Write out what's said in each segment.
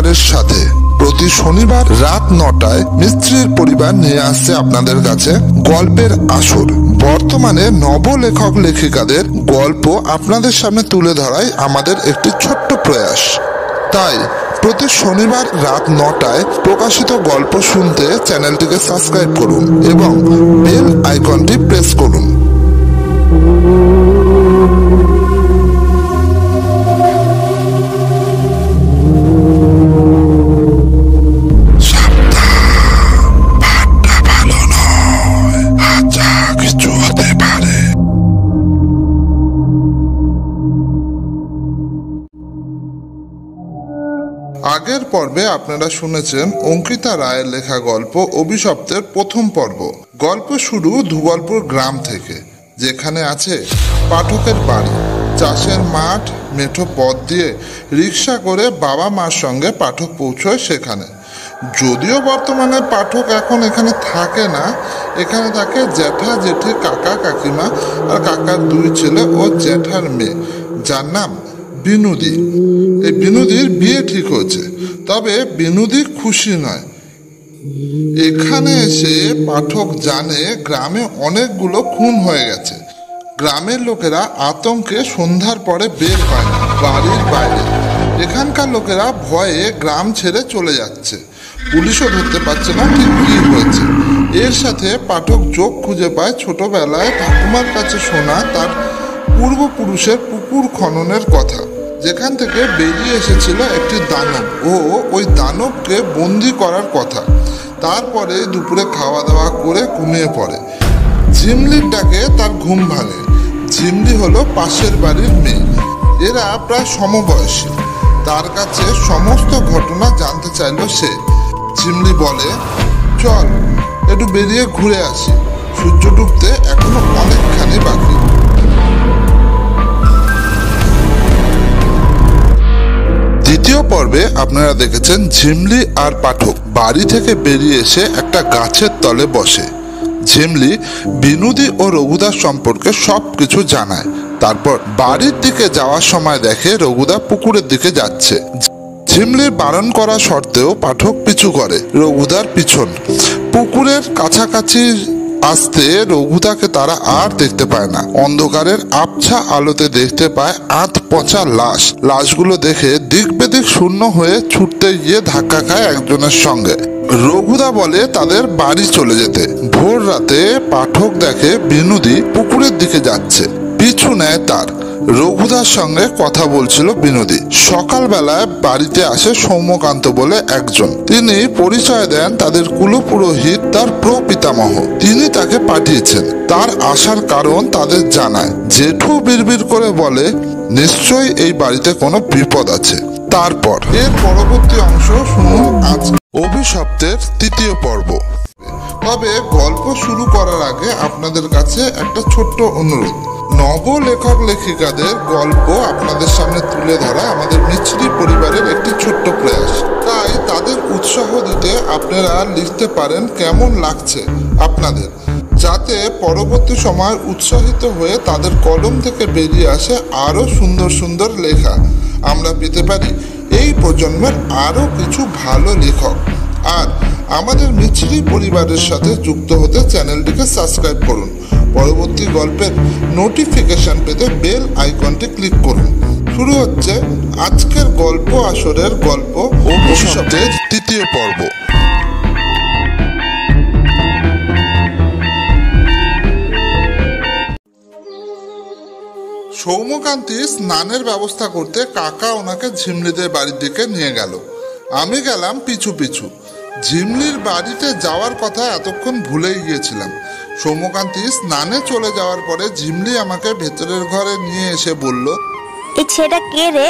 পরিবারের সাথে প্রতি শনিবার রাত 9টায় মিস্ত্রির পরিবার নিয়ে আসছে আপনাদের কাছে গল্পের আসর। বর্তমানে নবলেখক লেখিকাদের গল্প আপনাদের সামনে তুলে ধরাই আমাদের একটি ছোট্ট প্রয়াস। তাই প্রতি শনিবার রাত 9টায় প্রকাশিত গল্প শুনতে চ্যানেলটিকে সাবস্ক্রাইব করুন এবং বেল আইকনটি প্রেস করুন। আগের পর্বে আপনারা শুনেছেন অঙ্কিতা রায়ের লেখা গল্প অভিশপ্তের প্রথম পর্ব। গল্প শুরু ধুবলপুর গ্রাম থেকে, যেখানে আছে পাঠকের বাড়ি, চাষের মাঠ, মেঠো পথ দিয়ে রিক্সা করে বাবা মার সঙ্গে পাঠক পৌঁছয় সেখানে। যদিও বর্তমানে পাঠক এখন এখানে থাকে না, এখানে থাকে জ্যাঠা জেঠি, কাকা কাকিমা আর কাকার 2 ছেলে ও জ্যাঠার মেয়ে, যার নাম বিনুদি। এই বিনুদির বিয়ে ঠিক হয়েছে, তবে বিনুদি খুশি নয়। এখানে এসে পাঠক জানে গ্রামে অনেকগুলো খুন হয়ে গেছে। গ্রামের লোকেরা আতঙ্কে সন্ধ্যার পরে বের হয় না বাড়ির বাইরে। এখানকার লোকেরা ভয়ে গ্রাম ছেড়ে চলে যাচ্ছে, পুলিশও ধরতে পারছে না ঠিক কি হয়েছে। এর সাথে পাঠক যোগ খুঁজে পায় ছোটবেলায় ঠাকুমার কাছে শোনা তার পূর্বপুরুষের পুকুর খননের কথা, যেখান থেকে বেরিয়ে এসেছিল একটি দানব ও ওই দানবকে বন্দি করার কথা। তারপরে দুপুরে খাওয়া দাওয়া করে ঘুমিয়ে পড়ে। ঝিমলির ডাকে তার ঘুম ভাঙে। ঝিমলি হলো পাশের বাড়ির মেয়ে, এরা প্রায় সমবয়সী। তার কাছে সমস্ত ঘটনা জানতে চাইল সে। ঝিমলি বলে, চল একটু বেরিয়ে ঘুরে আসি, সূর্য ডুবতে এখনো অনেকখানি বাকি। দ্বিতীয় পর্বে আপনারা দেখেছেন ঝিমলি আর পাঠক বাড়ি থেকে বেরিয়ে এসে একটা গাছের তলে বসে। ঝিমলি বিনুদি ও রঘুদার সম্পর্কে সবকিছু জানায়। তারপর বাড়ির দিকে যাওয়ার সময় দেখে রঘুদা পুকুরের দিকে যাচ্ছে। ঝিমলির বারণ করা সত্ত্বেও পাঠক পিছু করে রঘুদার পিছন। পুকুরের কাছাকাছি আসতে রঘুদাকে তারা আর দেখতে পায় না। অন্ধকারের আবছা আলোতে দেখতে পায় আধ পচা লাশ। লাশগুলো দেখে দিক বেদিক শূন্য হয়ে ছুটতে গিয়ে ধাক্কা খায় একজনের সঙ্গে। রঘুদা বলে তাদের বাড়ি চলে যেতে। ভোর রাতে পাঠক দেখে বিনুদি পুকুরের দিকে যাচ্ছে, পিছু নেয় তার। রঘুদার সঙ্গে কথা বলছিল বিনুদি। সকালবেলায় বাড়িতে আসে সৌম্যকান্ত বলে একজন। তিনি পরিচয় দেন তাদের কুলপুরোহিত তার প্রপিতামহ। তিনি তাকে পাঠিয়েছেন। তার আসার কারণ তাদের জানায়। জেঠু বিড়বিড় করে বলে, নিশ্চয়ই এই বাড়িতে কোনো বিপদ আছে। তারপর এর পরবর্তী অংশ শুনুন আজ অভিশপ্তের 3য় পর্ব। তবে গল্প শুরু করার আগে আপনাদের কাছে একটা ছোট্ট অনুরোধ। নবলেখক লেখিকাদের গল্প আপনাদের সামনে তুলে ধরা আমাদের মিছরি পরিবারের একটি ছোট্ট প্রয়াস। তাই তাদের উৎসাহ দিতে আপনারা লিখতে পারেন কেমন লাগছে আপনাদের, যাতে পরবর্তী সময় উৎসাহিত হয়ে তাদের কলম থেকে বেরিয়ে আসে আরও সুন্দর সুন্দর লেখা। আমরা পেতে পারি এই প্রজন্মের আরও কিছু ভালো লেখক। আর আমাদের মিছরি পরিবারের সাথে যুক্ত হতে চ্যানেলটিকে সাবস্ক্রাইব করুন। পরবর্তী গল্পের নোটিফিকেশন পেতে বেল আইকনটি ক্লিক করুন। শুরু হচ্ছে আজকের গল্প আসরের গল্প অভিশপ্তের 3য় পর্ব। সৌম্যকান্তি স্নানের ব্যবস্থা করতে কাকা ওনাকে ঝিমলিদের বাড়ির দিকে নিয়ে গেল। আমি গেলাম পিছু পিছু। ঝিমলির বাড়িতে যাওয়ার কথা এতক্ষণ ভুলেই গিয়েছিলাম। সৌম্যকান্তি স্নানে চলে যাওয়ার পরে ঝিমলি আমাকে ভেতরের ঘরে নিয়ে এসে বলল, এই ছেলেটা কে রে?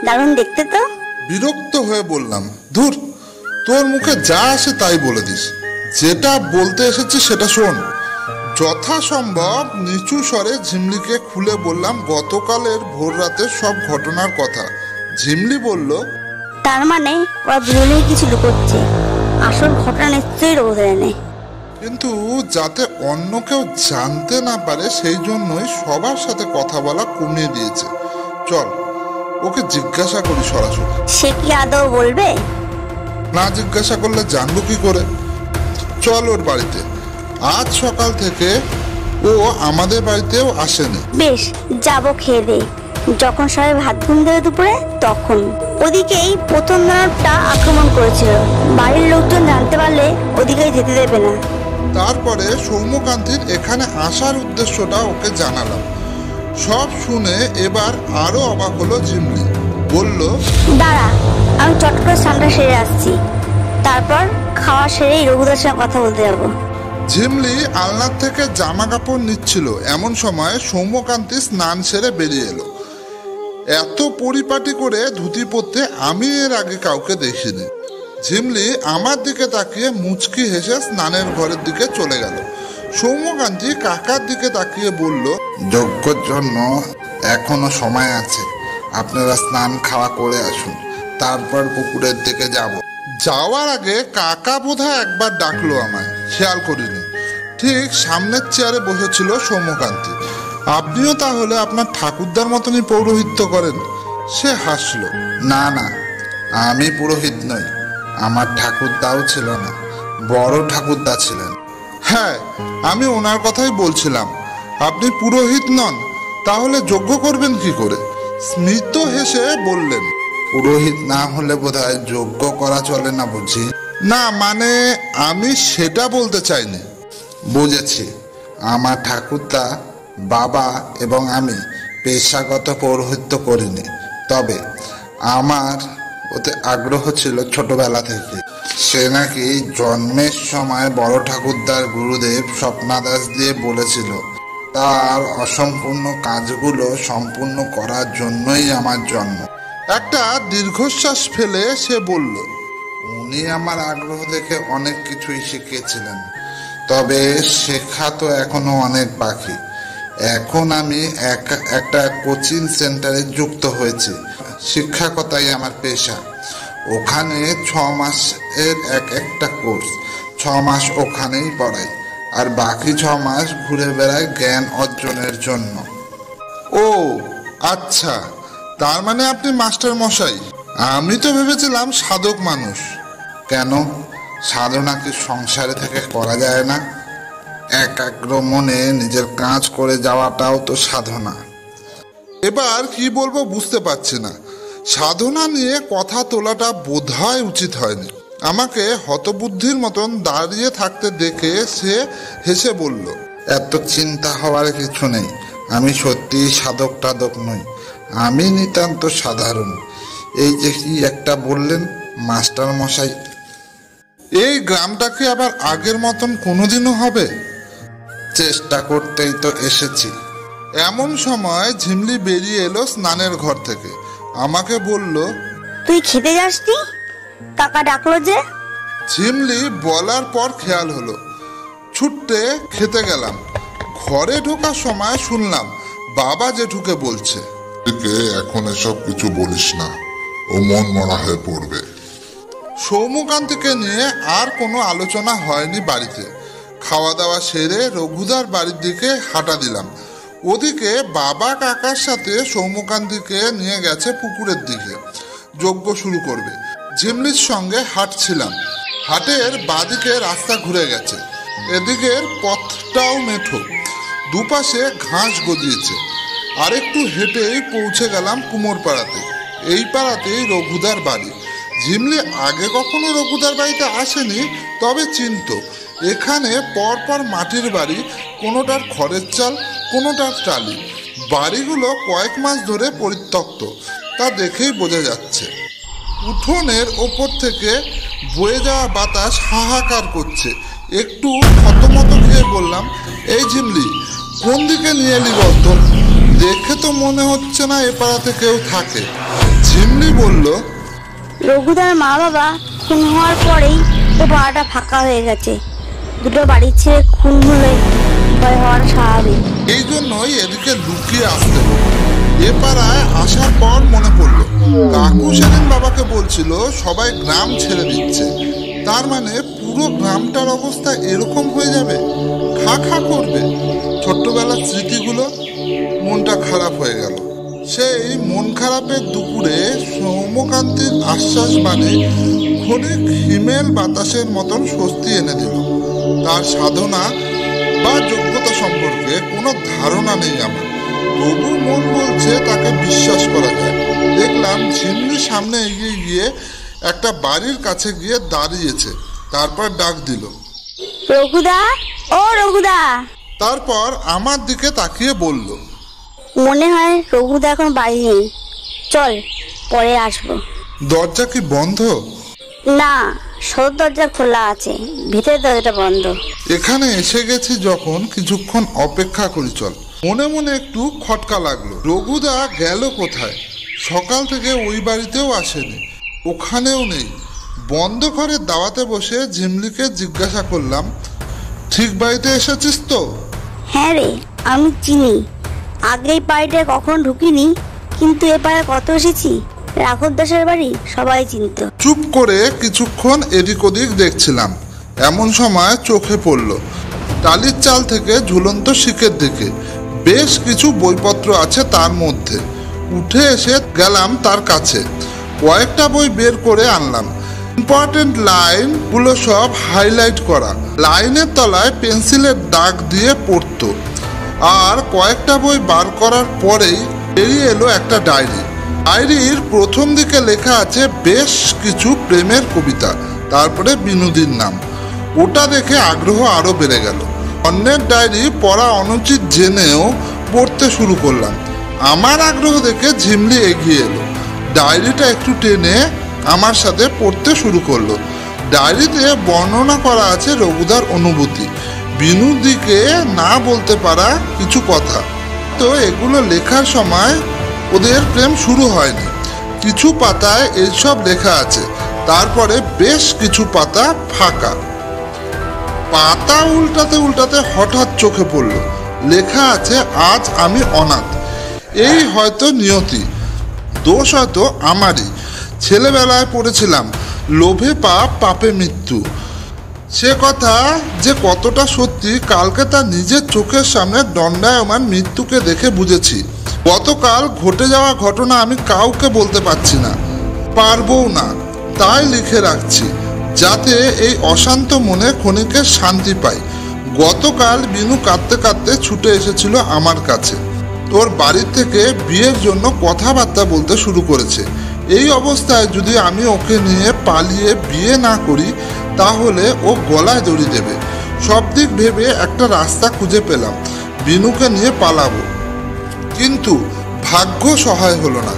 দারুণ দেখতে তো। বিরক্ত হয়ে বললাম, ধুর, তোর মুখে যা আসে তাই বলে দিস। যেটা বলতে এসেছি সেটা শোন। যথাসম্ভব নিচু স্বরে ঝিমলিকে খুলে বললাম গতকালের ভোর রাতের সব ঘটনার কথা। ঝিমলি বলল, তার মানে ওরা দুজনেই কিছু লুকোচ্ছে। আসল ঘটনা নিশ্চয়ই রোদে নেই। কিন্তু যাতে অন্য কেউ জানতে না পারে সেই জন্যই সবার সাথে কথা বলা কমিয়ে দিয়েছে। চল ওকে জিজ্ঞাসা করি সরাসরি। সে কি আদৌ বলবে? না জিজ্ঞাসা করলে জানবো কি করে? চল ওর বাড়িতে। আজ সকাল থেকে ও আমাদের বাড়িতেও আসেনি। বেশ, যাবো খেয়ে দে। যখন সবাই ভাত ঘুম দেবে দুপুরে তখন। ওদিকেই প্রথম দানবটা আক্রমণ করেছিল। বাড়ির লোকজন জানতে পারলে ওদিকে যেতে দেবে না। তারপরে সৌম্যকান্তির এখানে আসার উদ্দেশ্যটা ওকে জানালাম। সব শুনে এবার আরো অবাক হলো ঝিমলি। বলল, দাঁড়া, আমি চট করে স্নানটা সেরে আসছি। তারপর খাওয়া সেরেই রঘুদার সঙ্গে কথা বলতে যাবো। ঝিমলি আলনার থেকে জামা কাপড় নিচ্ছিল, এমন সময় সৌম্যকান্তি স্নান সেরে বেরিয়ে এলো। এত পরিপাটি করে ধুতি পরতে আমি এর আগে কাউকে দেখিনি। ঝিমলি আমার দিকে তাকিয়ে মুচকি হেসে স্নানের ঘরের দিকে চলে গেল। সৌম্যকান্তি কাকার দিকে তাকিয়ে বলল, যজ্ঞর জন্য এখনো সময় আছে, আপনারা স্নান খাওয়া করে আসুন, তারপর পুকুরের দিকে যাব। যাওয়ার আগে কাকা বোধহয় একবার ডাকলো আমায়, খেয়াল করিনি। ঠিক সামনের চেয়ারে বসেছিল সৌম্যকান্তি। আপনিও তাহলে আপনার ঠাকুরদার মতনই পৌরোহিত্য করেন? সে হাসলো। না না, আমি পুরোহিত নই, আমার ঠাকুরদাও ছিল না, বড় ঠাকুরদা ছিলেন। হ্যাঁ, আমি ওনার কথাই বলছিলাম। আপনি পুরোহিত নন, তাহলে যজ্ঞ করবেন কি করে? স্মিত হেসে বললেন, পুরোহিত না হলে বোধহয় যজ্ঞ করা চলে না বুঝি? না মানে আমি সেটা বলতে চাইনি। বুঝেছি, আমার ঠাকুরদা, বাবা এবং আমি পেশাগত পৌরোহিত্য করিনি, তবে আমার ওতে আগ্রহ ছিল ছোটবেলা থেকে। সে নাকি জন্মের সময় বড় ঠাকুরদার গুরুদেব স্বপ্নাদাস দিয়ে বলেছিল তার অসম্পূর্ণ কাজগুলো সম্পূর্ণ করার জন্যই আমার জন্ম। একটা দীর্ঘশ্বাস ফেলে সে বলল, উনি আমার আগ্রহ দেখে অনেক কিছুই শিখিয়েছিলেন, তবে শেখা তো এখনো অনেক বাকি। এখন আমি একটা কোচিং সেন্টারে যুক্ত হয়েছি। শিক্ষকতাই আমার পেশা। ওখানে 6 মাসের একটা কোর্স, 6 মাস ওখানেই পড়াই, আর বাকি 6 মাস ঘুরে বেড়াই জ্ঞান অর্জনের জন্য। ও আচ্ছা, তার মানে আপনি মাস্টার মশাই। আমি তো ভেবেছিলাম সাধক মানুষ। কেন, সাধনা কি সংসারে থেকে করা যায় না? একাগ্র মনে নিজের কাজ করে যাওয়াটাও তো সাধনা। এবার কি বলবো বুঝতে পারছি না। সাধনা নিয়ে কথা তোলাটা বোধহয় উচিত হয়নি। আমাকে হতবুদ্ধির মতন দাঁড়িয়ে থাকতে দেখে সে হেসে বলল, এত চিন্তা হওয়ার কিছু নেই, আমি সত্যি সাধক টাধক নই, আমি নিতান্ত সাধারণ। এই যে কি একটা বললেন মাস্টার মশাই, এই গ্রামটাকে আবার আগের মতন কোনোদিনও হবে? চেষ্টা করতেই তো এসেছি। এমন সময় ঝিমলি বেরিয়ে এলো স্নানের ঘর থেকে। আমাকে বলল, তুই খেতে যাসনি? কাকা ডাকলো যে। ঝিমলি বলার পর খেয়াল হলো, ছুটতে খেতে গেলাম। ঘরে ঢোকার সময় শুনলাম বাবা জেঠুকে বলছে, এখন এসব কিছু বলিস না, ও মন মরা হয়ে পড়বে। সৌম্যকান্তিকে নিয়ে আর কোনো আলোচনা হয়নি বাড়িতে। খাওয়া দাওয়া সেরে রঘুদার বাড়ির দিকে হাঁটা দিলাম। ওদিকে বাবা কাকার সাথে সৌম্যকান্তিকে নিয়ে গেছে পুকুরের দিকে, যজ্ঞ শুরু করবে। ঝিমলির সঙ্গে হাঁটছিলাম। হাটের বাদিকে রাস্তা ঘুরে গেছে, এদিকের পথটাও মেঠো, দুপাশে ঘাস গজিয়েছে। আরেকটু হেঁটেই পৌঁছে গেলাম কুমোর পাড়াতে। এই পাড়াতেই রঘুদার বাড়ি। ঝিমলি আগে কখনো রঘুদার বাড়িতে আসেনি, তবে চিনত। এখানে পরপর মাটির বাড়ি, কোনোটার খড়ের চাল, কোনোটার টালি। বাড়িগুলো কয়েক মাস ধরে পরিত্যক্ত, তা দেখেই বোঝা যাচ্ছে। উঠোনের ওপর থেকে বয়ে যাওয়া বাতাস হাহাকার করছে। একটু থতমত খেয়ে বললাম, এই ঝিমলি, কোন দিকে নিয়ে এলি বলতো? দেখে তো মনে হচ্ছে না এ পাড়াতে কেউ থাকে। ঝিমলি বলল, রঘুদার মা বাবা খুন হওয়ার পরেই ও পাড়াটা ফাঁকা হয়ে গেছে। দুটো বাড়ির ছেড়ে খুন হলে ভয় হওয়ার স্বাভাবিক। এই জন্যই এদিকে লুকিয়ে আসতে হলো। এ পাড়ায় আসার পর মনে পড়লো কাকু সেদিন বাবাকে বলছিল সবাই গ্রাম ছেড়ে দিচ্ছে। তার মানে পুরো গ্রামটার অবস্থা এরকম হয়ে যাবে, খা খা করবে। ছোট্টবেলার স্মৃতিগুলো, মনটা খারাপ হয়ে গেল। সেই মন খারাপের দুপুরে সৌম্যকান্তির আশ্বাস মানে ক্ষণিক হিমেল বাতাসের মতন স্বস্তি এনে দিল। তার সাধনা বা যোগ্যতা সম্পর্কে কোনো ধারণা নেই আমার, তবু মন বলছে তাকে বিশ্বাস করা যায়। দেখলাম ঝিমলি সামনে এগিয়ে গিয়ে একটা বাড়ির কাছে গিয়ে দাঁড়িয়েছে, তারপর ডাক দিল, রঘুদা, ও রঘুদা। তারপর আমার দিকে তাকিয়ে বলল, মনে হয় রঘুদা এখন বাড়ি নেই, চল পরে আসবো। দরজা কি বন্ধ? না, সদর দরজা খোলা আছে, ভিতরের দরজাটা বন্ধ। এখানে এসে গেছি যখন কিছুক্ষণ অপেক্ষা করি চল। মনে মনে একটু খটকা লাগলো, রঘুদা গেল কোথায়? সকাল থেকে ওই বাড়িতেও আসেনি, ওখানেও নেই। বন্ধ ঘরের দাওয়াতে বসে ঝিমলিকে জিজ্ঞাসা করলাম, ঠিক বাড়িতে এসেছিস তো? হ্যাঁ রে, আমি চিনি। আগেই বাড়িটা কখন ঢুকিনি, কিন্তু এপারে কত এসেছি। রাঘব দাসের বাড়ি সবাই চিনত। চুপ করে কিছুক্ষণ এদিক ওদিক দেখছিলাম, এমন সময় চোখে পড়ল টালির চাল থেকে ঝুলন্ত শিকের দিকে বেশ কিছু বইপত্র আছে তার মধ্যে। উঠে এসে গেলাম তার কাছে, কয়েকটা বই বের করে আনলাম। ইম্পর্টেন্ট লাইনগুলো সব হাইলাইট করা, লাইনের তলায় পেন্সিলের দাগ দিয়ে পড়তো। আর কয়েকটা বই বার করার পরেই বেরিয়ে এলো একটা ডায়েরি। ডায়েরির প্রথম দিকে লেখা আছে বেশ কিছু প্রেমের কবিতা, তারপরে বিনোদীর নাম। ওটা দেখে আগ্রহ আরো বেড়ে গেল। অন্যের ডায়েরি পড়া অনুচিত জেনেও পড়তে শুরু করলাম। আমার আগ্রহ দেখে ঝিমলি এগিয়ে এলো, ডায়েরিটা একটু টেনে আমার সাথে পড়তে শুরু করলো। ডায়েরিতে বর্ণনা করা আছে রঘুদার অনুভূতি, বিনোদীকে না বলতে পারা কিছু কথা। তো এগুলো লেখার সময় ওদের প্রেম শুরু হয়নি। কিছু পাতায় এইসব লেখা আছে, তারপরে বেশ কিছু পাতা ফাঁকা। পাতা উল্টাতে উল্টাতে হঠাৎ চোখে পড়ল, লেখা আছে আজ আমি অনাথ। এই হয়তো নিয়তি, দোষ হয়তো আমারই। ছেলেবেলায় পড়েছিলাম লোভে পাপ পাপে মৃত্যু। সে কথা যে কতটা সত্যি কালকে তার নিজের চোখের সামনে দণ্ডায়মান মৃত্যুকে দেখে বুঝেছি। গতকাল ঘটে যাওয়া ঘটনা আমি কাউকে বলতে পারছি না, পারবও না। তাই লিখে রাখছি যাতে এই অশান্ত মনে ক্ষণিকের শান্তি পাই। গতকাল বিনু কাঁদতে কাঁদতে ছুটে এসেছিল আমার কাছে। তোর বাড়ির থেকে বিয়ের জন্য কথাবার্তা বলতে শুরু করেছে। এই অবস্থায় যদি আমি ওকে নিয়ে পালিয়ে বিয়ে না করি তাহলে ও গলায় দড়ি দেবে। সব দিক ভেবে একটা রাস্তা খুঁজে পেলাম, বিনুকে নিয়ে পালাবো। কিন্তু ভাগ্য সহায় হলো না।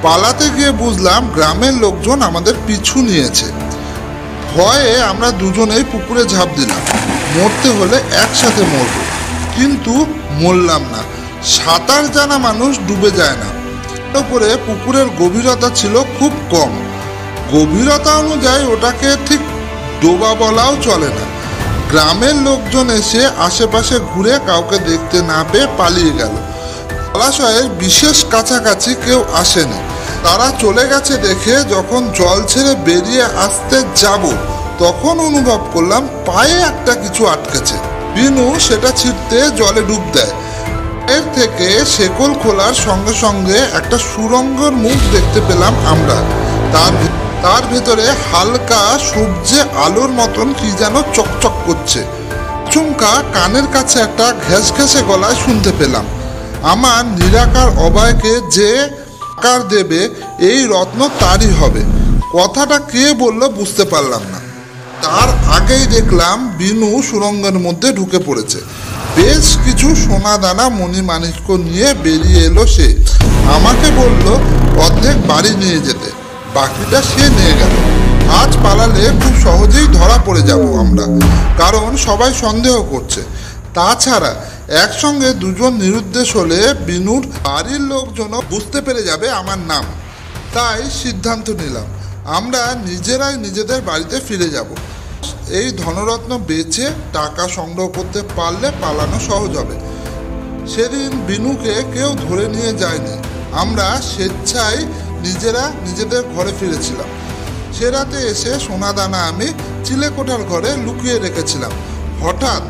পালাতে গিয়ে বুঝলাম গ্রামের লোকজন আমাদের পিছু নিয়েছে। ভয়ে আমরা দুজনেই পুকুরে ঝাঁপ দিলাম। মরতে হলে একসাথে মরব, কিন্তু মরলাম না। সাঁতার জানা মানুষ ডুবে যায় না। তারপরে পুকুরের গভীরতা ছিল খুব কম, গভীরতা অনুযায়ী ওটাকে ঠিক ডোবা বলাও চলে না। গ্রামের লোকজন এসে আশেপাশে ঘুরে কাউকে দেখতে না পেয়ে পালিয়ে গেল। জলাশয়ের বিশেষ কাছাকাছি কেউ আসেনি, তারা চলে গেছে দেখে যখন জল ছেড়ে বেরিয়ে আসতে যাব তখন অনুভব করলাম পায়ে একটা কিছু আটকেছে। বিনু সেটা ছিঁড়তে জলে ডুব দেয়। এর থেকে শেকল খোলার সঙ্গে সঙ্গে একটা সুরঙ্গের মুখ দেখতে পেলাম আমরা। তার ভেতরে হালকা সূর্যে আলোর মতন কি যেন চকচক করছে। চুমকা কানের কাছে একটা ঘ্যাস ঘ্যাসে গলায় শুনতে পেলাম, আমার নিরাকার অভয়কে যে আকার দেবে এই রত্ন তারই হবে। কথাটা কে বলল বুঝতে পারলাম না। তার আগেই দেখলাম বিনু সুরঙ্গের মধ্যে ঢুকে পড়েছে। বেশ কিছু সোনা দানা মণিমাণিক্য নিয়ে বেরিয়ে এলো সে। আমাকে বলল অর্ধেক বাড়ি নিয়ে যেতে, বাকিটা সে নিয়ে গেল। আজ পালালে খুব সহজেই ধরা পড়ে যাব আমরা, কারণ সবাই সন্দেহ করছে। তাছাড়া একসঙ্গে দুজন নিরুদ্দেশ হলে বিনুর বাড়ির লোকজন বুঝতে পেরে যাবে আমার নাম। তাই সিদ্ধান্ত নিলাম আমরা নিজেরাই নিজেদের বাড়িতে ফিরে যাব। এই ধনরত্ন বেচে টাকা সংগ্রহ করতে পারলে পালানো সহজ হবে। সেদিন বিনুকে কেউ ধরে নিয়ে যায়নি, আমরা স্বেচ্ছায় নিজেরা নিজেদের ঘরে ফিরেছিলাম। সে রাতে এসে সোনাদানা আমি চিলেকোঠার ঘরে লুকিয়ে রেখেছিলাম। হঠাৎ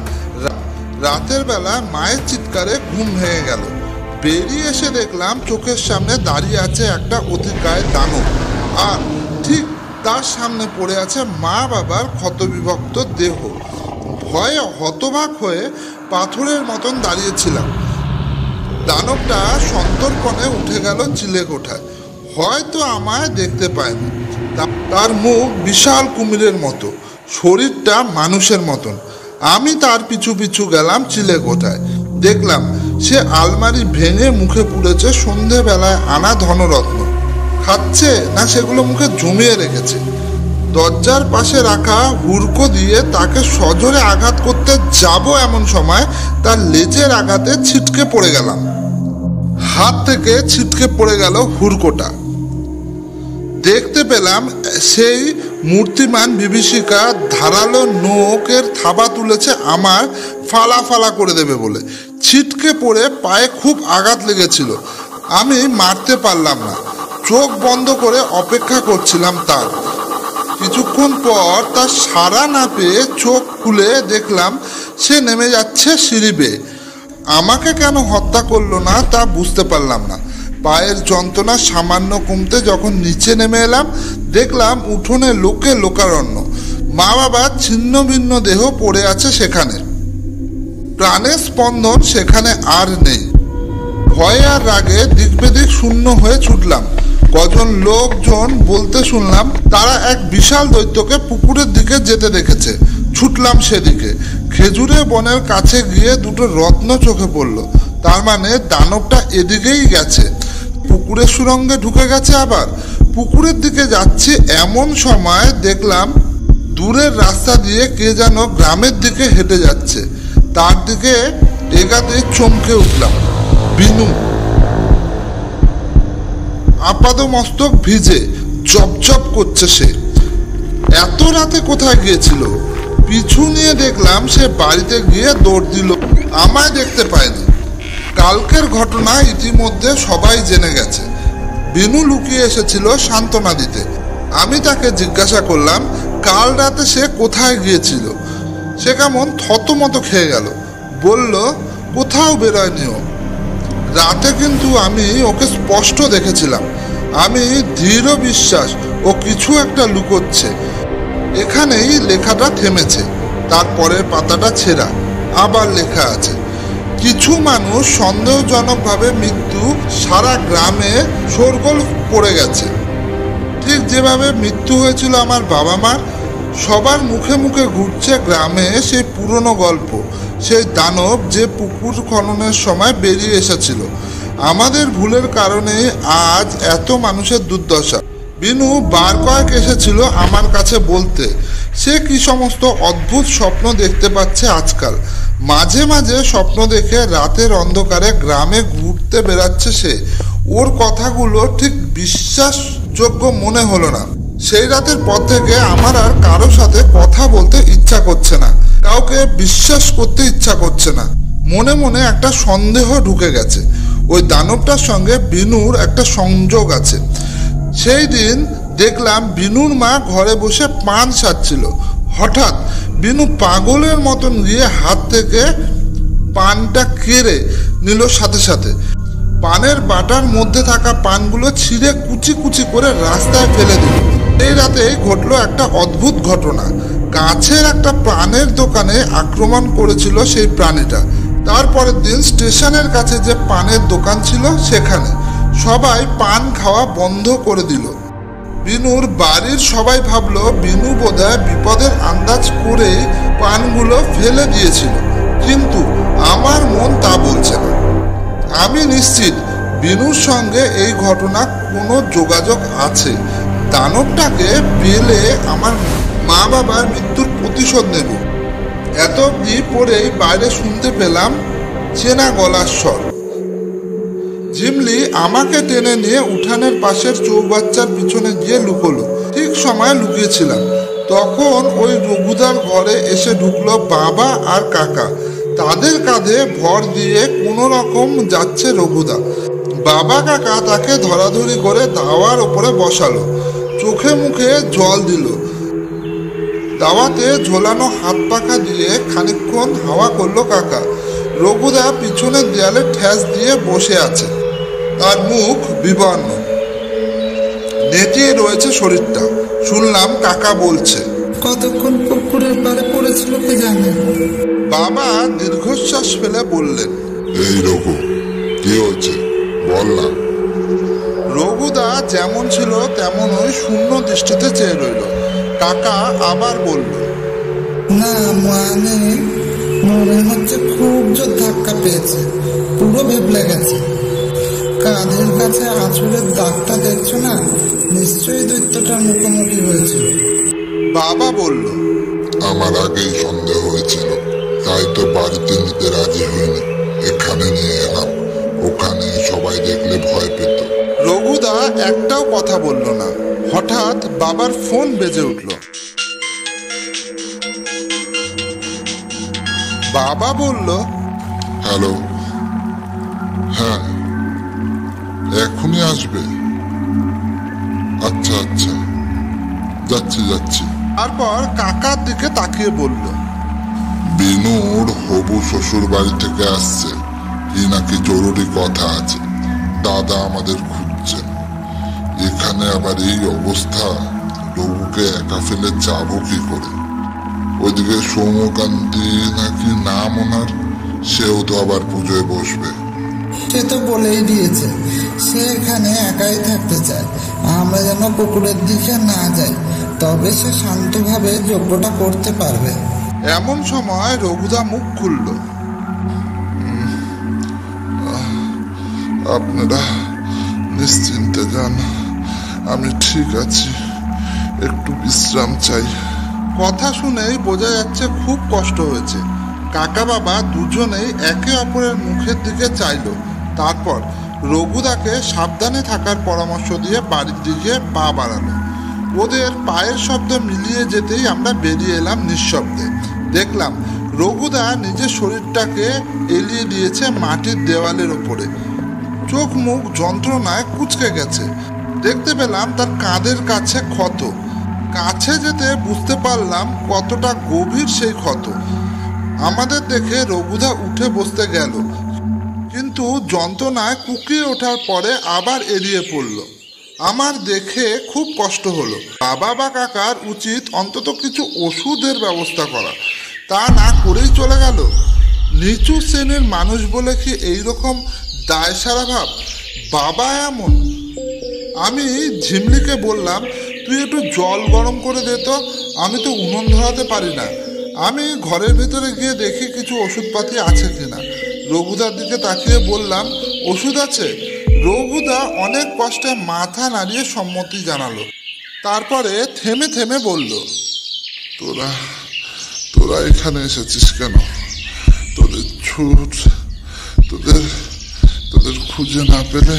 রাতের বেলা মায়ের চিৎকারে ঘুম ভেঙে গেল। বেরিয়ে এসে দেখলাম চোখের সামনে দাঁড়িয়ে আছে একটা অতিকায় দানব, আর ঠিক তার সামনে পড়ে আছে মা বাবার ক্ষতবিভক্ত দেহ। ভয়ে হতবাক হয়ে পাথরের মতন দাঁড়িয়েছিলাম। দানবটা সন্তর্পণে উঠে গেল চিলেকোঠায়। হয়তো আমায় দেখতে পায়নি। তার মুখ বিশাল কুমিরের মতো, শরীরটা মানুষের মতন। আমি তার পিছু পিছু গেলাম চিলেকোঠায়। দেখলাম সে আলমারি ভেঙে মুখে পুড়েছে সন্ধেবেলায় আনা ধনরত্ন। খাচ্ছে না সেগুলো মুখে জমিয়ে রেখেছে। দরজার পাশে রাখা হুড়কো দিয়ে তাকে সজোরে আঘাত করতে যাব এমন সময় তার লেজের আঘাতে ছিটকে পড়ে গেলাম। হাত থেকে ছিটকে পড়ে গেল হুড়কোটা। দেখতে পেলাম সেই মূর্তিমান বিভীষিকা ধারালো নোকের থাবা তুলেছে আমার ফালা ফালা করে দেবে বলে। ছিটকে পড়ে পায়ে খুব আঘাত লেগেছিল। আমি মারতে পারলাম না। চোখ বন্ধ করে অপেক্ষা করছিলাম তার। কিছুক্ষণ পর তার সাড়া না পেয়ে চোখ খুলে দেখলাম সে নেমে যাচ্ছে সিঁড়ি বেয়ে। আমাকে কেন হত্যা করলো না তা বুঝতে পারলাম না। পায়ের যন্ত্রণা সামান্য কমতে যখন নিচে নেমে এলাম দেখলাম উঠোনে লোকে লোকারণ্য। মা বাবার ছিন্ন ভিন্ন দেহ পড়ে আছে সেখানে। প্রাণের স্পন্দন সেখানে আর নেই। ভয় আর রাগে দিক বেদিক শূন্য হয়ে ছুটলাম। কজন লোকজন বলতে শুনলাম তারা এক বিশাল দৈত্যকে পুকুরের দিকে যেতে দেখেছে। ছুটলাম সেদিকে। খেজুরের বনের কাছে গিয়ে দুটো রত্ন চোখে পড়লো। তার মানে দানবটা এদিকেই গেছে, পুকুরের সুরঙ্গে ঢুকে গেছে। আবার পুকুরের দিকে যাচ্ছি এমন সময় দেখলাম দূরের রাস্তা দিয়ে কে যেন গ্রামের দিকে হেঁটে যাচ্ছে। তার দিকে এগাতে চমকে উঠলাম। বিনু, আপাদমস্তক ভিজে, জপজপ করছে সে। এত রাতে কোথায় গিয়েছিল? পিছু নিয়ে দেখলাম সে বাড়িতে গিয়ে দৌড় দিল। আমায় দেখতে পায়নি। কালকের ঘটনা ইতিমধ্যে সবাই জেনে গেছে। বিনু লুকিয়ে এসেছিল সান্ত্বনা দিতে। আমি তাকে জিজ্ঞাসা করলাম কাল রাতে সে কোথায় গিয়েছিল। সে কেমন থতমত খেয়ে গেল। বলল কোথাও বেরোয়নি ও। রাতে কিন্তু আমি ওকে স্পষ্ট দেখেছিলাম। আমি দৃঢ় বিশ্বাস ও কিছু একটা লুকোচ্ছে। এখানেই লেখাটা থেমেছে। তারপরের পাতাটা ছেঁড়া। আবার লেখা আছে, কিছু মানুষ সন্দেহজনকভাবে মৃত্যু সারা গ্রামে শোরগোল পড়ে গেছে। ঠিক যেভাবে মৃত্যু হয়েছিল আমার বাবা মার, সবার মুখে মুখে ঘুরছে গ্রামে সেই পুরনো গল্প। সেই দানব যে পুকুর খননের সময় বেরিয়ে এসেছিল। আমাদের ভুলের কারণে আজ এত মানুষের দুর্দশা। বিনু বার কয়েক এসেছিল আমার কাছে বলতে সে কি সমস্ত অদ্ভুত স্বপ্ন দেখতে পাচ্ছে আজকাল। মাঝে মাঝে স্বপ্ন দেখে রাতের অন্ধকারে গ্রামে ঘুরতে বেড়াচ্ছে সে। ওর কথাগুলো ঠিক বিশ্বাসযোগ্য মনে হলো না। সেই রাতের পর থেকে আমার আর কারো সাথে কথা বলতে ইচ্ছা করছে না। কাউকে বিশ্বাস করতে ইচ্ছা করছে না। মনে মনে একটা সন্দেহ ঢুকে গেছে। ওই দানবটার সঙ্গে বিনুর একটা সংযোগ আছে। সেই দিন দেখলাম বিনুর মা ঘরে বসে পান সাজছিল। হঠাৎ বিনু পাগলের মতন গিয়ে হাত থেকে পানটা কেড়ে নিল। সাথে সাথে পানের বাটার মধ্যে থাকা পানগুলো ছিঁড়ে কুচি কুচি করে রাস্তায় ফেলে দিল। এই রাতে ঘটলো একটা অদ্ভুত ঘটনা। কাছের একটা পানের দোকানে আক্রমণ করেছিল সেই প্রাণীটা। তারপরের দিন স্টেশনের কাছে যে পানের দোকান ছিল সেখানে সবাই পান খাওয়া বন্ধ করে দিল। বিনুর বাড়ির সবাই ভাবলো বিনু বোধহয় বিপদের আন্দাজ করেই পানগুলো ফেলে দিয়েছিল। কিন্তু আমার মন তা বলছে না। আমি নিশ্চিত বিনুর সঙ্গে এই ঘটনা কোনো যোগাযোগ আছে। দানবটাকে পেলে আমার মা বাবার মৃত্যুর প্রতিশোধ নেব। এত অবধি পরেই বাইরে শুনতে পেলাম চেনা গলার স্বর। ঝিমলি আমাকে টেনে নিয়ে উঠানের পাশের চৌবাচ্চার পিছনে গিয়ে লুকোলো। ঠিক সময় লুকিয়েছিলাম। তখন ওই রঘুদার ঘরে এসে ঢুকলো বাবা আর কাকা। তাদের কাঁধে ভর দিয়ে কোনো রকম যাচ্ছে রঘুদা। বাবা কাকা তাকে ধরাধরি করে দাওয়ার ওপরে বসালো। চোখে মুখে জল দিল। দাওয়াতে ঝোলানো হাত পাখা দিয়ে খানিকক্ষণ হাওয়া করলো কাকা। রঘুদা পিছনের দেয়ালে ঠেস দিয়ে বসে আছে, তার মুখ বিবর্ণ, নেতিয়ে রয়েছে শরীরটা। শুনলাম কাকা বলছে, কতক্ষণ পুকুরের পাড়ে পড়েছিল কি জানে। বাবা দীর্ঘশ্বাস ফেলে বললেন, এই রঘু, কি হয়েছে বল না। রঘুদা যেমন ছিল তেমনই শূন্য দৃষ্টিতে চেয়ে রইল। কাকা আবার বলল, না মানে মনে হচ্ছে খুব জোর ধাক্কা পেয়েছে, পুরো ভেবলে গেছে। কাঁধের কাছে আঁচড়ের দাগটা দেখছো না, নিশ্চয়ই দৈত্যটার মুখোমুখি হয়েছিল। বাবা বলল, আমার আগেই সন্দেহ হয়েছিল, তাই তো বাড়িতে নিতে রাজি হইনি, এখানে নিয়ে এলাম। ওখানে সবাই দেখলে ভয় পেত। রঘুদা একটাও কথা বলল না। হঠাৎ বাবার ফোন বেজে উঠল। বাবা বলল, হ্যালো, হ্যাঁ এখনই আসবে? আচ্ছা আচ্ছা, যাচ্ছি যাচ্ছি। তারপর কাকার দিকে তাকিয়ে বলল, বিনুর হবু শ্বশুর বাড়ি থেকে আসছে, কি নাকি জরুরি কথা আছে। দাদা আমাদের খুঁজছেন। এখানে আবার এই অবস্থা, রঘুকে একা ফেলে যাবো কি করে? ওইদিকে সৌম্যকান্তি নাকি নাম ওনার, সেও তো আবার পুজোয় বসবে। সে তো বলেই দিয়েছে সে এখানে একাই থাকতে চায়, আমরা যেন পুকুরের দিকে না যাই, তবে সে শান্তভাবে যজ্ঞটা করতে পারবে। এমন সময় রঘুদা মুখ খুলল, আপনারা নিশ্চিন্তে যান, আমি ঠিক আছি, একটু বিশ্রাম চাই। কথা শুনেই বোঝা যাচ্ছে খুব কষ্ট হয়েছে। কাকা বাবা দুজনেই একে অপরের মুখের দিকে চাইল। তারপর রঘুদাকে সাবধানে থাকার পরামর্শ দিয়ে বাড়ির দিকে পা বাড়ালো। ওদের পায়ের শব্দ মিলিয়ে যেতেই আমরা বেরিয়ে এলাম নিঃশব্দে। দেখলাম রঘুদা নিজের শরীরটাকে এলিয়ে দিয়েছে মাটির দেওয়ালের ওপরে। চোখ মুখ যন্ত্রণায় কুঁচকে গেছে। দেখতে পেলাম তার কাঁধের কাছে ক্ষত। কাছে যেতে বুঝতে পারলাম কতটা গভীর সেই ক্ষত। আমাদের দেখে রঘুদা উঠে বসতে গেল, কিন্তু যন্ত্রণায় কুকিয়ে ওঠার পরে আবার এড়িয়ে পড়ল। আমার দেখে খুব কষ্ট হলো। বাবা বা কাকার উচিত অন্তত কিছু ওষুধের ব্যবস্থা করা, তা না করেই চলে গেল। নিচু শ্রেণীর মানুষ বলে কি এইরকম দায়সারা ভাব? বাবা এমন। আমি ঝিমলিকে বললাম, তুই একটু জল গরম করে দে তো, আমি তো উনুন ধরাতে পারি না। আমি ঘরের ভিতরে গিয়ে দেখি কিছু ওষুধপাতি আছে কিনা। রঘুদার দিকে তাকিয়ে বললাম, ওষুধ আছে? রঘুদা অনেক কষ্টে মাথা নাড়িয়ে সম্মতি জানালো। তারপরে থেমে থেমে বলল, তোরা তোরা এখানে এসেছিস কেন? তোদের ছুট, তোদের তোদের খুঁজে না পেলে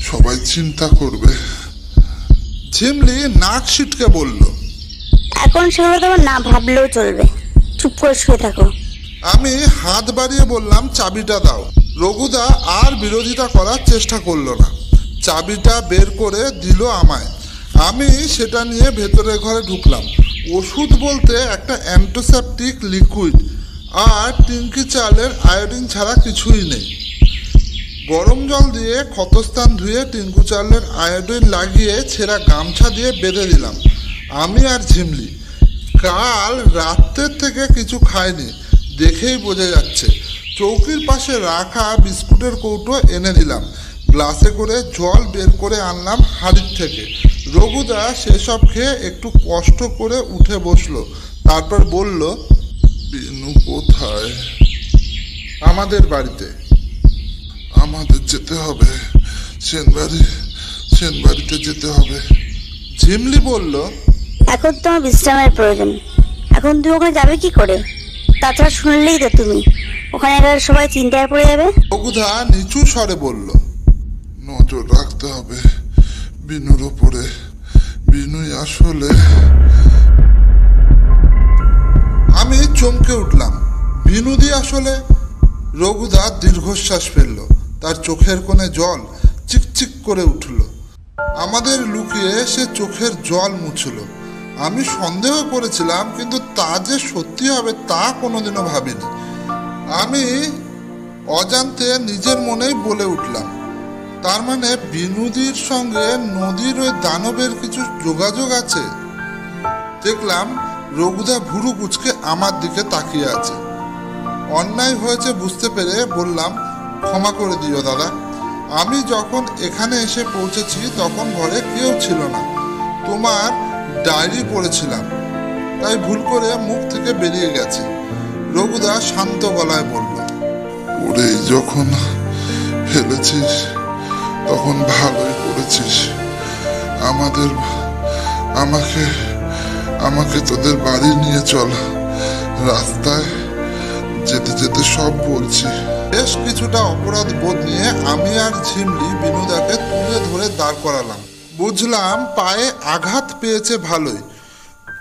সবাই চিন্তা করবে। ঝিমলি নাক সিটকে বলল, এখন সেগুলো তোমার না ভাবলেও চলবে, চুপ করে শুয়ে থাকো। আমি হাত বাড়িয়ে বললাম, চাবিটা দাও। রঘুদা আর বিরোধিতা করার চেষ্টা করলো না, চাবিটা বের করে দিল আমায়। আমি সেটা নিয়ে ভেতরের ঘরে ঢুকলাম। ওষুধ বলতে একটা অ্যান্টিসেপটিক লিকুইড আর টিঙ্কি চালের আয়োডিন ছাড়া কিছুই নেই। গরম জল দিয়ে ক্ষতস্থান ধুয়ে টিঙ্কু চালের আয়োডিন লাগিয়ে ছেঁড়া গামছা দিয়ে বেঁধে দিলাম। আমি আর ঝিমলি কাল রাত্রের থেকে কিছু খাইনি, দেখেই বোঝা যাচ্ছে। চৌকির পাশে রাখা বিস্কুটের কৌটো এনে দিলাম। গ্লাসে করে জল বের করে আনলাম হাড়ির থেকে। রঘুদা সেসব খেয়ে একটু কষ্ট করে উঠে বসলো। তারপর বলল, বিনু কোথায়? আমাদের বাড়িতে। আমাদের যেতে হবে, সেনবাড়িতে যেতে হবে। ঝিমলি বলল, এখন তোমার বিশ্রামের প্রয়োজন, এখন তুমি ওখানে যাবে কি করে? তাছাড়া শুনলেই তো তুমি ওখানে গেলে সবাই চিন্তায় পড়ে যাবে। রঘুদা নিচু স্বরে বলল, নজর রাখতে হবে বিনুর ওপরে। বিনুই আসলে। আমি চমকে উঠলাম, বিনুদি আসলে? রঘুদা দীর্ঘশ্বাস ফেলল, তার চোখের কোণে জল চিকচিক করে উঠল। আমাদের লুকিয়ে সে চোখের জল মুছল। আমি সন্দেহ করেছিলাম, কিন্তু তা যে সত্যি হবে তা কোনোদিনও ভাবিনি। আমি অজান্তে নিজের মনেই বলে উঠলাম, তার মানে বিনুদির সঙ্গে নদীর ওই দানবের কিছু যোগাযোগ আছে। দেখলাম রঘুদা ভুরু কুচকে আমার দিকে তাকিয়ে আছে। অন্যায় হয়েছে বুঝতে পেরে বললাম, ক্ষমা করে দিও দাদা, আমি যখন এখানে এসে পৌঁছেছি তখন ঘরে কেউ ছিল না, তোমার ডায়েরি পড়েছিলাম, তাই ভুল করে মুখ থেকে বেরিয়ে গেছে। রঘুদা শান্ত গলায় বলল, ওরে যখন ফেলেছিস তখন ভালোই করেছিস। আমাকে তোদের বাড়ি নিয়ে চল, রাস্তায় যেতে যেতে সব বলছি। বেশ কিছুটা অপরাধ বোধ নিয়ে আমি আর ঝিমলি বিনুদাকে তুলে ধরে দাঁড় করালাম। বুঝলাম পায়ে আঘাত পেয়েছে ভালোই।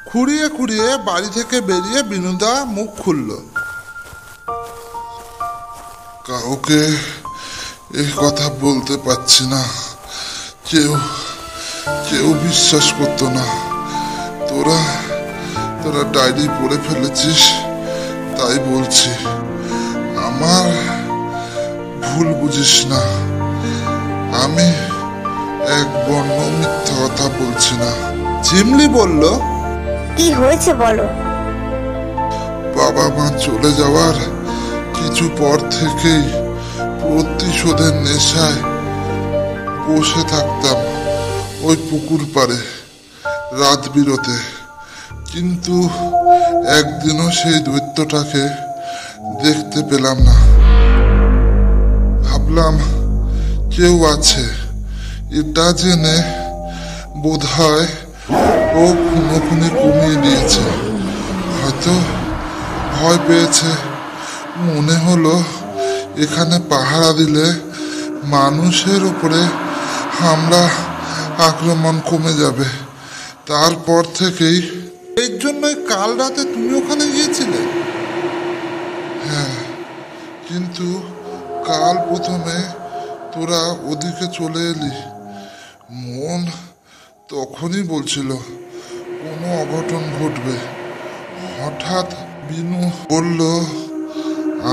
খুঁড়িয়ে খুঁড়িয়ে বাড়ি থেকে বেরিয়ে বিনুদা মুখ খুলল। কাউকে এই কথা বলতে পারছি না, কেউ বিশ্বাস করতো না। তোরা ডায়েরি পড়ে ফেলেছিস তাই বলছি, আমার ভুল বুঝিস না। আমি এক বর্ণ মিথ্যা কথা বলছি না। ঝিমলি বলল, কি হয়েছে বলো। বাবা মা চলে যাওয়ার কিছু পর থেকেই প্রতিশোধের নেশায় বসে থাকতাম ওই পুকুর পাড়ে রাত বিরতে, কিন্তু একদিনও সেই দৈত্যটাকে দেখতে পেলাম না। ভাবলাম কেউ আছে, এটা জেনে বোধহয় ও খুনোখুনি কমিয়ে দিয়েছে, হয়তো ভয় পেয়েছে। মনে হলো এখানে পাহারা দিলে মানুষের উপরে হামলা আক্রমণ কমে যাবে। তারপর থেকেই এর জন্যই কাল রাতে তুমি ওখানে গিয়েছিলে? হ্যাঁ, কিন্তু কাল প্রথমে তোরা ওদিকে চলে এলি, মন তখনই বলছিল কোনো অঘটন ঘটবে। হঠাৎ বিনু বলল,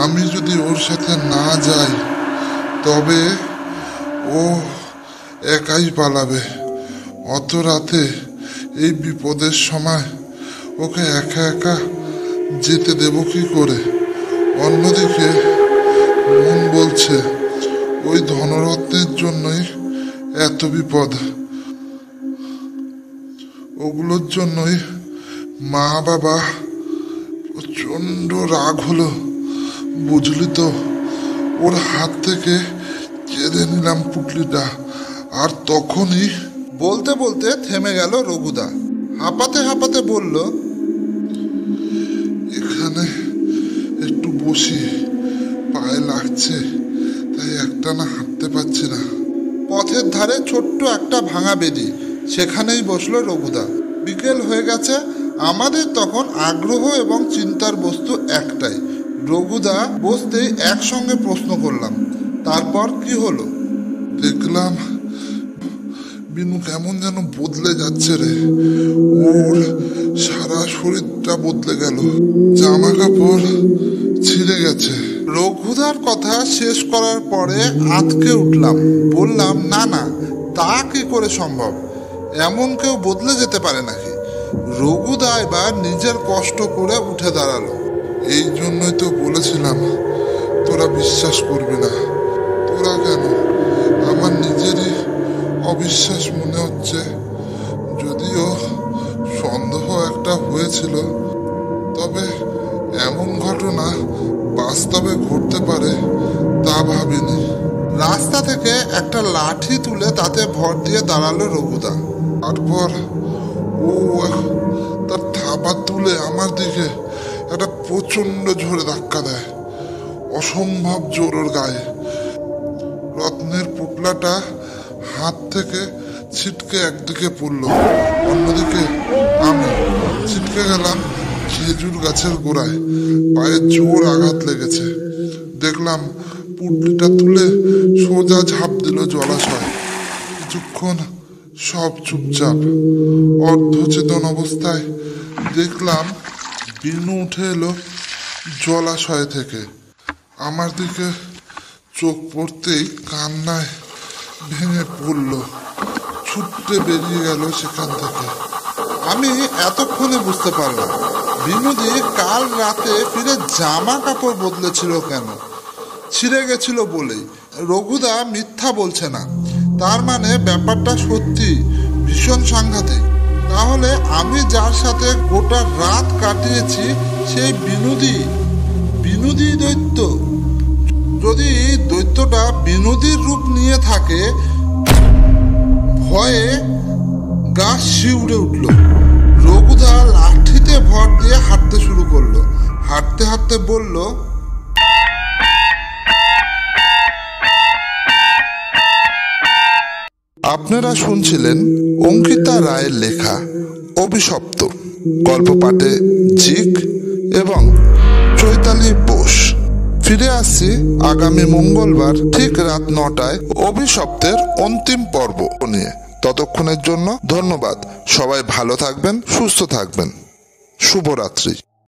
আমি যদি ওর সাথে না যাই তবে ও একাই পালাবে। অত রাতে এই বিপদের সময় ওকে একা একা যেতে দেব কি করে? অন্যদিকে মন বলছে ওই ধনরত্নের জন্যই এত বিপদ, ওগুলোর জন্যই মা বাবা প্রচন্ড রাগ হলো, বুঝলি তো। ওর হাত থেকে কেড়ে নিলাম পুটলিটা, আর তখনই বলতে বলতে থেমে গেল রঘুদা। হাঁপাতে হাঁপাতে বলল, এখানে একটু বসি, পায়ে লাগছে তাই একটানা হাঁটতে পারছি না। পথের ধারে ছোট্ট একটা ভাঙা বেদি, সেখানেই বসলো রঘুদা। বিকেল হয়ে গেছে। আমাদের তখন আগ্রহ এবং চিন্তার বস্তু একটাই। রঘুদা বসতেই একসঙ্গে প্রশ্ন করলাম, তারপর কি হলো? দেখলাম বিনু কেমন যেন বদলে যাচ্ছে রে, ওর সারা শরীরটা বদলে গেল, জামা কাপড় ছিঁড়ে গেছে। রঘুদার কথা শেষ করার পরে আঁতকে উঠলাম। বললাম, না না, তা কি করে সম্ভব? এমন কেউ বদলে যেতে পারে নাকি? রঘুদা এবার নিজের কষ্ট করে উঠে দাঁড়ালো। এই জন্যই তো বলেছিলাম তোরা বিশ্বাস করবি না। তোরা কেন, আমার নিজেরই অবিশ্বাস মনে হচ্ছে। যদিও সন্দেহ একটা হয়েছিল, তবে এমন ঘটনা বাস্তবে ঘটতে পারে তা ভাবিনি। রাস্তা থেকে একটা লাঠি তুলে তাতে ভর দিয়ে দাঁড়ালো রঘুদা। তারপর ও তার থাবা তুলে আমার দিকে একটা প্রচন্ড ঝোরে ধাক্কা দেয়, অসম্ভব জোর ওর গায়ে। রত্নের পুটলাটা হাত থেকে ছিটকে একদিকে পড়ল, অন্যদিকে আমি ছিটকে গেলাম খেজুর গাছের গোড়ায়। পায়ে জোর আঘাত লেগেছে। দেখলাম পুটলিটা তুলে সোজা ঝাঁপ দিল জলাশয়। কিছুক্ষণ সব চুপচাপ। অর্ধচেতন অবস্থায় দেখলাম বিনু উঠে এলো জলাশয় থেকে, আমার দিকে চোখ পড়তেই কান্নায় ভেঙে পড়ল, ছুটতে বেরিয়ে গেল সেখান থেকে। আমি এতক্ষণে বুঝতে পারলাম বিনোদী কাল রাতে ফিরে জামা কাপড় বদলেছিল কেন। ছিঁড়ে গেছিল বলেই। রঘুদা মিথ্যা বলছে না, তার মানে ব্যাপারটা সত্যি, ভীষণ সাংঘাতিক। তাহলে আমি যার সাথে গোটা রাত কাটিয়েছি সেই বিনোদী দৈত্য। যদি দৈত্যটা বিনোদীর রূপ নিয়ে থাকে, ভয়ে গা শিউরে উঠল। রঘুদা লাঠিতে ভর দিয়ে হাঁটতে শুরু করলো। হাঁটতে হাঁটতে বলল, আপনারা শুনছিলেন অঙ্কিতা রায়ের লেখা অভিশপ্ত। গল্প পাঠে জিক এবং চৈতালি বোস। ফিরে আসছি আগামী মঙ্গলবার ঠিক রাত 9টায় অভিশপ্তের অন্তিম পর্ব নিয়ে। ততক্ষণের জন্য ধন্যবাদ। সবাই ভালো থাকবেন, সুস্থ থাকবেন। শুভরাত্রি।